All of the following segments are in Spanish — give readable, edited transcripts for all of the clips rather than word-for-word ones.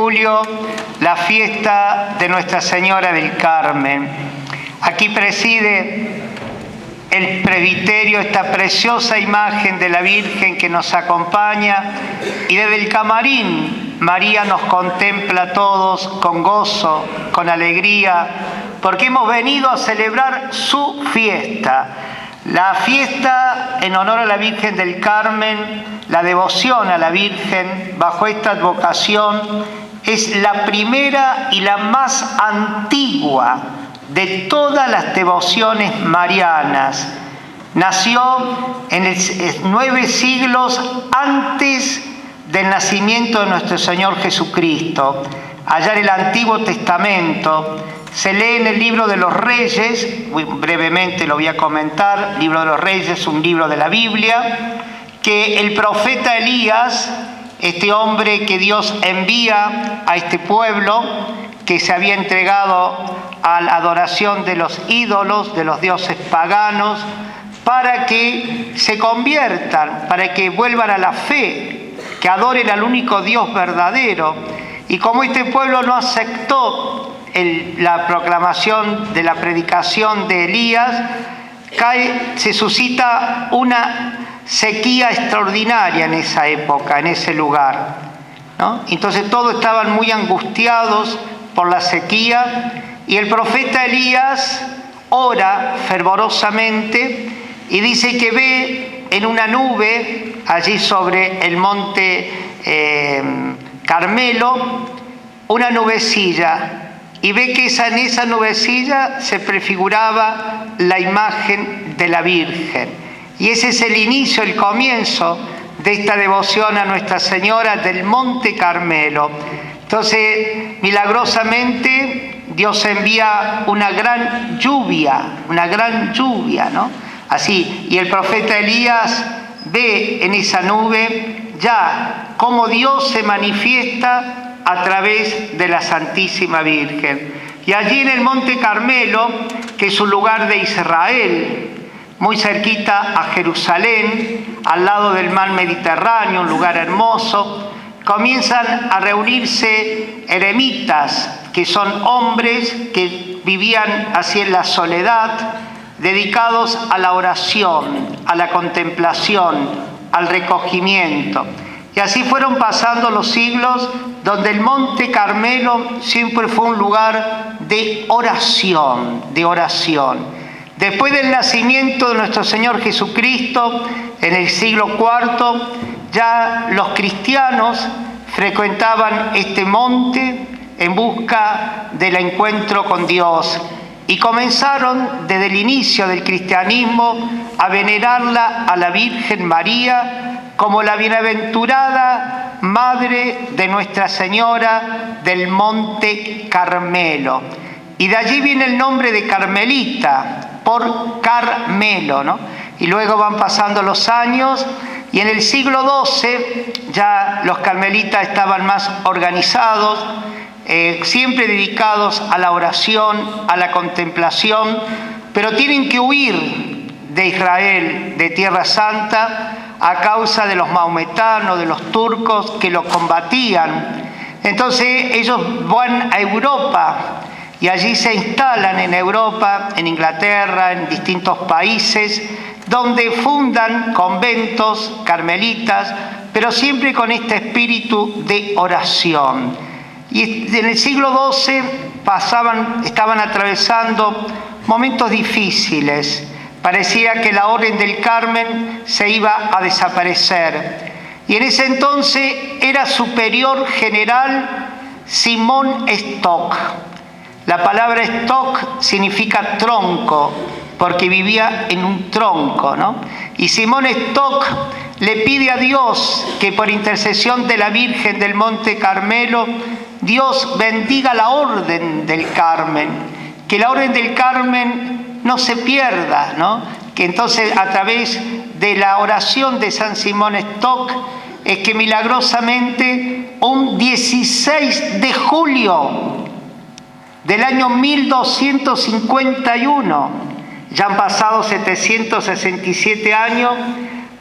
Julio, la fiesta de Nuestra Señora del Carmen. Aquí preside el presbiterio esta preciosa imagen de la Virgen que nos acompaña, y desde el camarín María nos contempla a todos con gozo, con alegría, porque hemos venido a celebrar su fiesta. La fiesta en honor a la Virgen del Carmen, la devoción a la Virgen bajo esta advocación, es la primera y la más antigua de todas las devociones marianas. Nació en 9 siglos antes del nacimiento de nuestro Señor Jesucristo. Allá en el Antiguo Testamento se lee en el Libro de los Reyes, muy brevemente lo voy a comentar. El Libro de los Reyes es un libro de la Biblia, que el profeta Elías, este hombre que Dios envía a este pueblo que se había entregado a la adoración de los ídolos, de los dioses paganos, para que se conviertan, para que vuelvan a la fe, que adoren al único Dios verdadero. Y como este pueblo no aceptó la proclamación de la predicación de Elías, se suscita una sequía extraordinaria en esa época, en ese lugar, ¿no? Entonces todos estaban muy angustiados por la sequía, y el profeta Elías ora fervorosamente y dice que ve en una nube allí sobre el monte Carmelo una nubecilla, y ve que en esa nubecilla se prefiguraba la imagen de la Virgen. Y ese es el inicio, el comienzo de esta devoción a Nuestra Señora del Monte Carmelo. Entonces, milagrosamente, Dios envía una gran lluvia, ¿no? Así, y el profeta Elías ve en esa nube ya cómo Dios se manifiesta a través de la Santísima Virgen. Y allí en el Monte Carmelo, que es un lugar de Israel, muy cerquita a Jerusalén, al lado del mar Mediterráneo, un lugar hermoso, comienzan a reunirse eremitas, que son hombres que vivían así en la soledad, dedicados a la oración, a la contemplación, al recogimiento. Y así fueron pasando los siglos, donde el Monte Carmelo siempre fue un lugar de oración, Después del nacimiento de nuestro Señor Jesucristo, en el siglo IV, ya los cristianos frecuentaban este monte en busca del encuentro con Dios, y comenzaron desde el inicio del cristianismo a venerarla a la Virgen María como la bienaventurada Madre de Nuestra Señora del Monte Carmelo. Y de allí viene el nombre de Carmelita, por Carmelo, ¿no? Y luego van pasando los años, y en el siglo XII ya los carmelitas estaban más organizados, siempre dedicados a la oración, a la contemplación, pero tienen que huir de Israel, de Tierra Santa, a causa de los maometanos, de los turcos que los combatían. Entonces ellos van a Europa, y allí se instalan en Europa, en Inglaterra, en distintos países, donde fundan conventos carmelitas, pero siempre con este espíritu de oración. Y en el siglo XII estaban atravesando momentos difíciles. Parecía que la Orden del Carmen se iba a desaparecer. Y en ese entonces era superior general Simón Stock. La palabra stock significa tronco, porque vivía en un tronco, ¿no? Y Simón Stock le pide a Dios que por intercesión de la Virgen del Monte Carmelo, Dios bendiga la Orden del Carmen, que la Orden del Carmen no se pierda, ¿no? Que entonces a través de la oración de San Simón Stock es que milagrosamente un 16 de julio del año 1251, ya han pasado 767 años,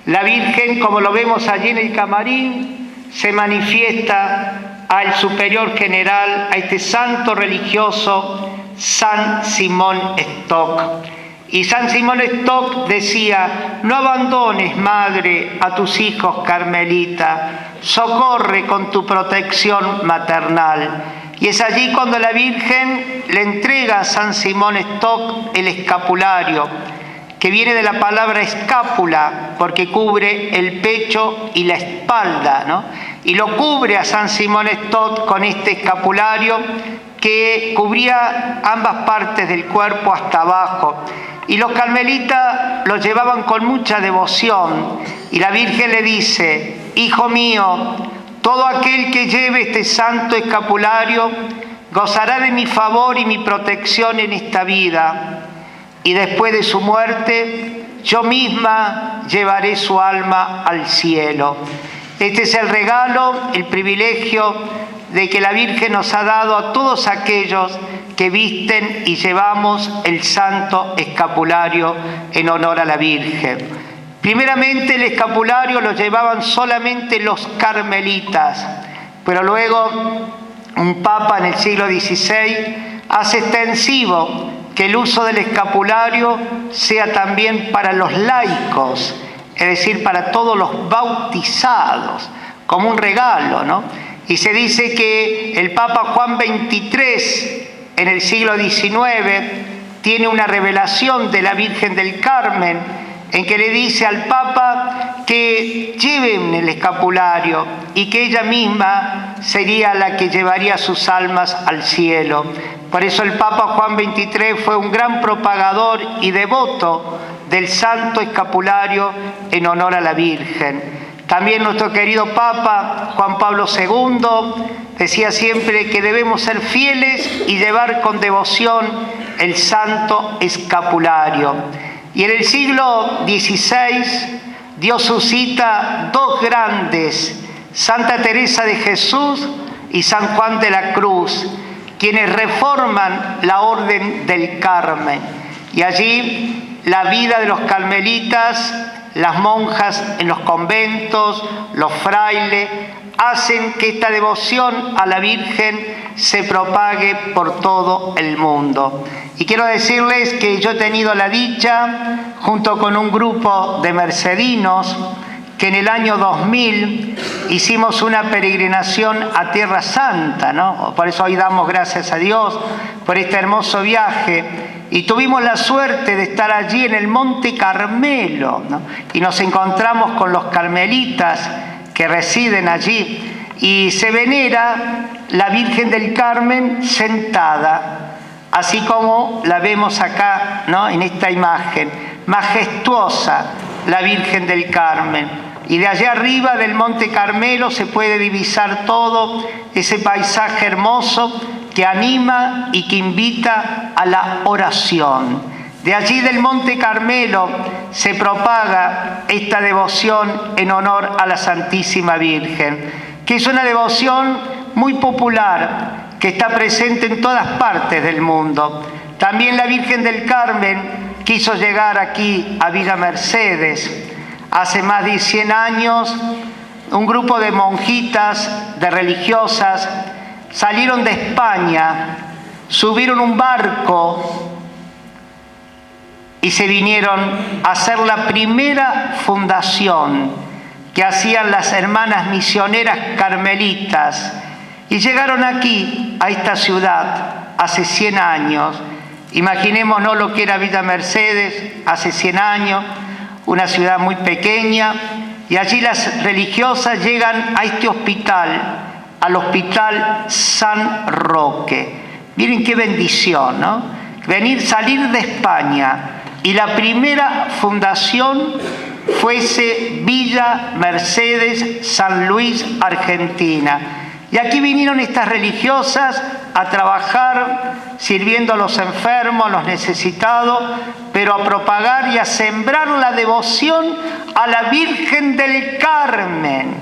la Virgen, como lo vemos allí en el camarín, se manifiesta al superior general, a este santo religioso, San Simón Stock. Y San Simón Stock decía: no abandones, madre, a tus hijos carmelita, socorre con tu protección maternal. Y es allí cuando la Virgen le entrega a San Simón Stock el escapulario, que viene de la palabra escápula, porque cubre el pecho y la espalda, ¿no? Y lo cubre a San Simón Stock con este escapulario que cubría ambas partes del cuerpo hasta abajo. Y los carmelitas lo llevaban con mucha devoción. Y la Virgen le dice: hijo mío, todo aquel que lleve este santo escapulario gozará de mi favor y mi protección en esta vida. Y después de su muerte, yo misma llevaré su alma al cielo. Este es el regalo, el privilegio de que la Virgen nos ha dado a todos aquellos que visten y llevamos el santo escapulario en honor a la Virgen. Primeramente el escapulario lo llevaban solamente los carmelitas, pero luego un papa en el siglo XVI hace extensivo que el uso del escapulario sea también para los laicos, es decir, para todos los bautizados, como un regalo, ¿no? Y se dice que el Papa Juan XXIII, en el siglo XIX, tiene una revelación de la Virgen del Carmen, en que le dice al Papa que lleven el escapulario y que ella misma sería la que llevaría sus almas al cielo. Por eso el Papa Juan XXIII fue un gran propagador y devoto del santo escapulario en honor a la Virgen. También nuestro querido Papa Juan Pablo II decía siempre que debemos ser fieles y llevar con devoción el santo escapulario. Y en el siglo XVI Dios suscita dos grandes, Santa Teresa de Jesús y San Juan de la Cruz, quienes reforman la Orden del Carmen. Y allí la vida de los carmelitas, las monjas en los conventos, los frailes, hacen que esta devoción a la Virgen se propague por todo el mundo. Y quiero decirles que yo he tenido la dicha, junto con un grupo de mercedinos, que en el año 2000 hicimos una peregrinación a Tierra Santa, ¿no? Por eso hoy damos gracias a Dios por este hermoso viaje. Y tuvimos la suerte de estar allí en el Monte Carmelo, ¿no? Y nos encontramos con los carmelitas que residen allí. Y se venera la Virgen del Carmen sentada, así como la vemos acá, ¿no? En esta imagen, majestuosa la Virgen del Carmen. Y de allá arriba del Monte Carmelo se puede divisar todo ese paisaje hermoso que anima y que invita a la oración. De allí del Monte Carmelo se propaga esta devoción en honor a la Santísima Virgen, que es una devoción muy popular, que está presente en todas partes del mundo. También la Virgen del Carmen quiso llegar aquí a Villa Mercedes. Hace más de 100 años, un grupo de monjitas, de religiosas, salieron de España, subieron un barco y se vinieron a hacer la primera fundación que hacían las hermanas misioneras carmelitas. Y llegaron aquí, a esta ciudad, hace 100 años. Imaginémonos lo que era Villa Mercedes hace 100 años, una ciudad muy pequeña, y allí las religiosas llegan a este hospital, al Hospital San Roque. Miren qué bendición, ¿no? Salir de España y la primera fundación fuese Villa Mercedes, San Luis, Argentina. Y aquí vinieron estas religiosas a trabajar sirviendo a los enfermos, a los necesitados, pero a propagar y a sembrar la devoción a la Virgen del Carmen.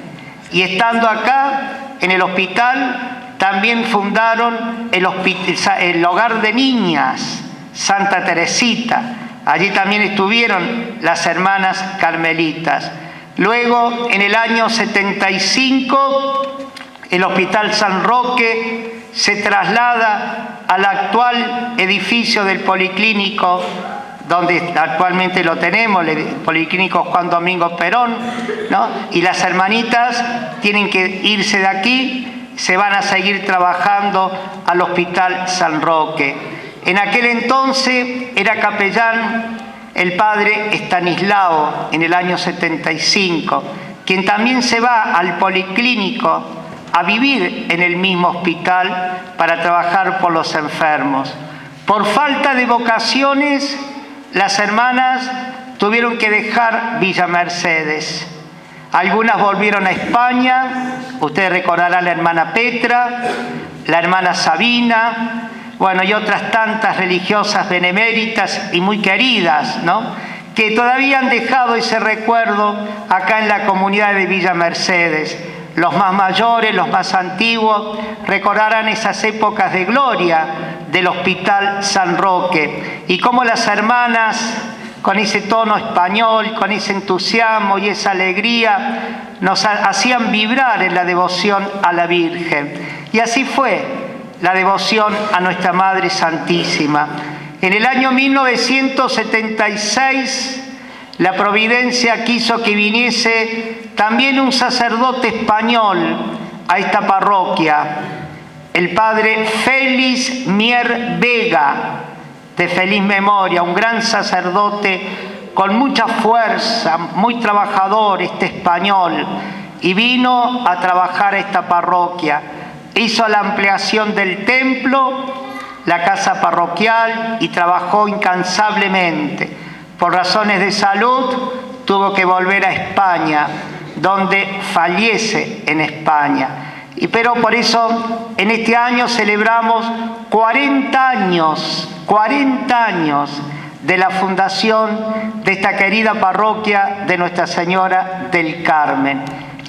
Y estando acá en el hospital, también fundaron el hogar de niñas, Santa Teresita. Allí también estuvieron las hermanas carmelitas. Luego, en el año 75, El Hospital San Roque se traslada al actual edificio del Policlínico, donde actualmente lo tenemos, el Policlínico Juan Domingo Perón, ¿no? Y las hermanitas tienen que irse de aquí, se van a seguir trabajando al Hospital San Roque. En aquel entonces era capellán el padre Estanislao, en el año 75, quien también se va al Policlínico a vivir en el mismo hospital para trabajar por los enfermos. Por falta de vocaciones, las hermanas tuvieron que dejar Villa Mercedes. Algunas volvieron a España, ustedes recordarán la hermana Petra, la hermana Sabina, bueno, y otras tantas religiosas beneméritas y muy queridas, ¿no?, que todavía han dejado ese recuerdo acá en la comunidad de Villa Mercedes. Los más mayores, los más antiguos, recordarán esas épocas de gloria del Hospital San Roque y cómo las hermanas, con ese tono español, con ese entusiasmo y esa alegría, nos hacían vibrar en la devoción a la Virgen. Y así fue la devoción a nuestra Madre Santísima. En el año 1976, la providencia quiso que viniese también un sacerdote español a esta parroquia, el padre Félix Mier Vega, de feliz memoria, un gran sacerdote con mucha fuerza, muy trabajador, español, y vino a trabajar a esta parroquia. Hizo la ampliación del templo, la casa parroquial, y trabajó incansablemente. Por razones de salud tuvo que volver a España, donde fallece en España. Pero por eso en este año celebramos 40 años de la fundación de esta querida parroquia de Nuestra Señora del Carmen.